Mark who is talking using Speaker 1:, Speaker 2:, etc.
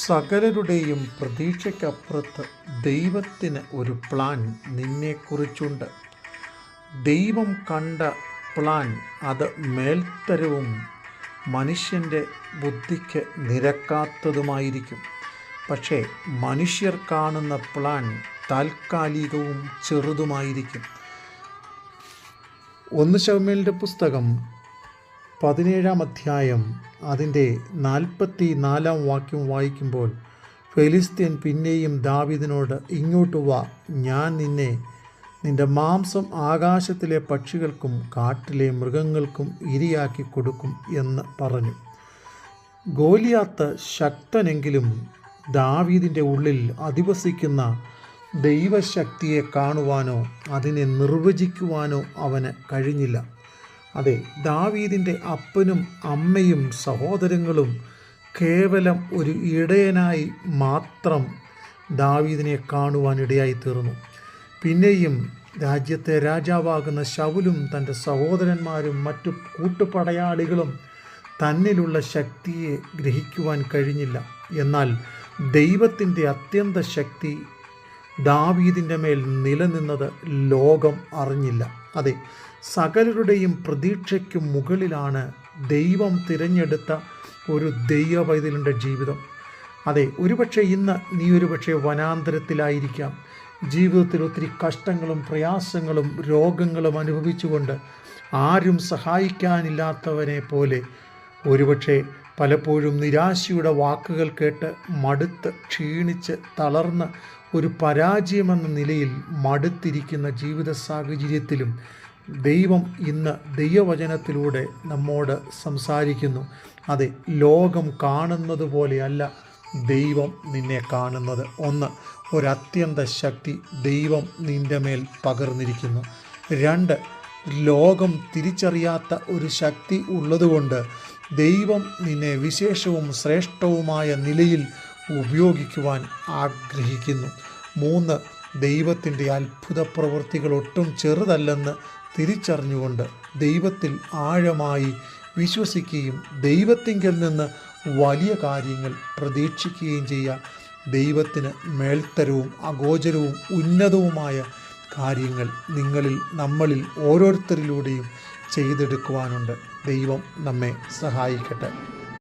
Speaker 1: സകലരുടെയും പ്രതീക്ഷയ്ക്കപ്പുറത്ത് ദൈവത്തിന് ഒരു പ്ലാൻ നിന്നെക്കുറിച്ചുണ്ട്. ദൈവം കണ്ട പ്ലാൻ അത് മേൽത്തരവും മനുഷ്യൻ്റെ ബുദ്ധിക്ക് നിരക്കാത്തതുമായിരിക്കും. പക്ഷേ മനുഷ്യർ കാണുന്ന പ്ലാൻ താൽക്കാലികവും ചെറുതുമായിരിക്കും. 1 ശമൂവേലിൻ്റെ പുസ്തകം 17-ാം അധ്യായം അതിൻ്റെ 44-ാം വാക്യം വായിക്കുമ്പോൾ, ഫെലിസ്ത്യൻ പിന്നെയും ദാവീദിനോട്, ഇങ്ങോട്ട് വാ, ഞാൻ നിന്റെ മാംസം ആകാശത്തിലെ പക്ഷികൾക്കും കാട്ടിലെ മൃഗങ്ങൾക്കും ഇരയാക്കി കൊടുക്കും എന്ന് പറഞ്ഞു. ഗോലിയാത്ത് ശക്തനെങ്കിലും ദാവീദിൻ്റെ ഉള്ളിൽ അധിവസിക്കുന്ന ദൈവശക്തിയെ കാണുവാനോ അതിനെ നിർവചിക്കുവാനോ അവന് കഴിഞ്ഞില്ല. അതെ, ദാവീദിൻ്റെ അപ്പനും അമ്മയും സഹോദരങ്ങളും കേവലം ഒരു ഇടയനായി മാത്രം ദാവീദിനെ കാണുവാനിടയായി തീർന്നു. പിന്നെയും രാജ്യത്തെ രാജാവാകുന്ന ശൗലും തൻ്റെ സഹോദരന്മാരും മറ്റു കൂട്ടുപടയാളികളും തന്നിലുള്ള ശക്തിയെ ഗ്രഹിക്കുവാൻ കഴിഞ്ഞില്ല. എന്നാൽ ദൈവത്തിൻ്റെ അത്യന്ത ശക്തി ദാവീദിൻ്റെ മേൽ നിലനിന്നത് ലോകം അറിഞ്ഞില്ല. അതെ, സകലരുടെയും പ്രതീക്ഷയ്ക്ക് മുകളിലാണ് ദൈവം തിരഞ്ഞെടുത്ത ഒരു ദൈവപൈതലിൻ്റെ ജീവിതം. അതെ, ഒരുപക്ഷെ ഇന്ന് നീ ഒരുപക്ഷെ വനാന്തരത്തിലായിരിക്കാം. ജീവിതത്തിൽ ഒത്തിരി കഷ്ടങ്ങളും പ്രയാസങ്ങളും രോഗങ്ങളും അനുഭവിച്ചുകൊണ്ട് ആരും സഹായിക്കാനില്ലാത്തവനെ പോലെ ഒരുപക്ഷെ പലപ്പോഴും നിരാശയുടെ വാക്കുകൾ കേട്ട് മടുത്ത് ക്ഷീണിച്ച് തളർന്ന് ഒരു പരാജയമെന്ന നിലയിൽ മടുത്തിരിക്കുന്ന ജീവിത സാഹചര്യത്തിലും ദൈവം ഇന്ന് ദൈവവചനത്തിലൂടെ നമ്മോട് സംസാരിക്കുന്നു. അതെ, ലോകം കാണുന്നത് പോലെയല്ല ദൈവം നിന്നെ കാണുന്നത്. ഒരത്യന്ത ശക്തി ദൈവം നിൻ്റെ മേൽ പകർന്നിരിക്കുന്നു. 2, ലോകം തിരിച്ചറിയാത്ത ഒരു ശക്തി ഉള്ളതുകൊണ്ട് ദൈവം നിന്നെ വിശേഷവും ശ്രേഷ്ഠവുമായ നിലയിൽ ഉപയോഗിക്കുവാൻ ആഗ്രഹിക്കുന്നു. 3, ദൈവത്തിൻ്റെ അത്ഭുത പ്രവൃത്തികൾ ഒട്ടും ചെറുതല്ലെന്ന് തിരിച്ചറിഞ്ഞുകൊണ്ട് ദൈവത്തിൽ ആഴമായി വിശ്വസിക്കുകയും ദൈവത്തിങ്കൽ നിന്ന് വലിയ കാര്യങ്ങൾ പ്രതീക്ഷിക്കുകയും ചെയ്യുക. ദൈവത്തിന് മേൽത്തരവും അഗോചരവും ഉന്നതവുമായ കാര്യങ്ങൾ നമ്മളിൽ ഓരോരുത്തരിലൂടെയും ചെയ്തെടുക്കുവാനുണ്ട്. ദൈവം നമ്മെ സഹായിക്കട്ടെ.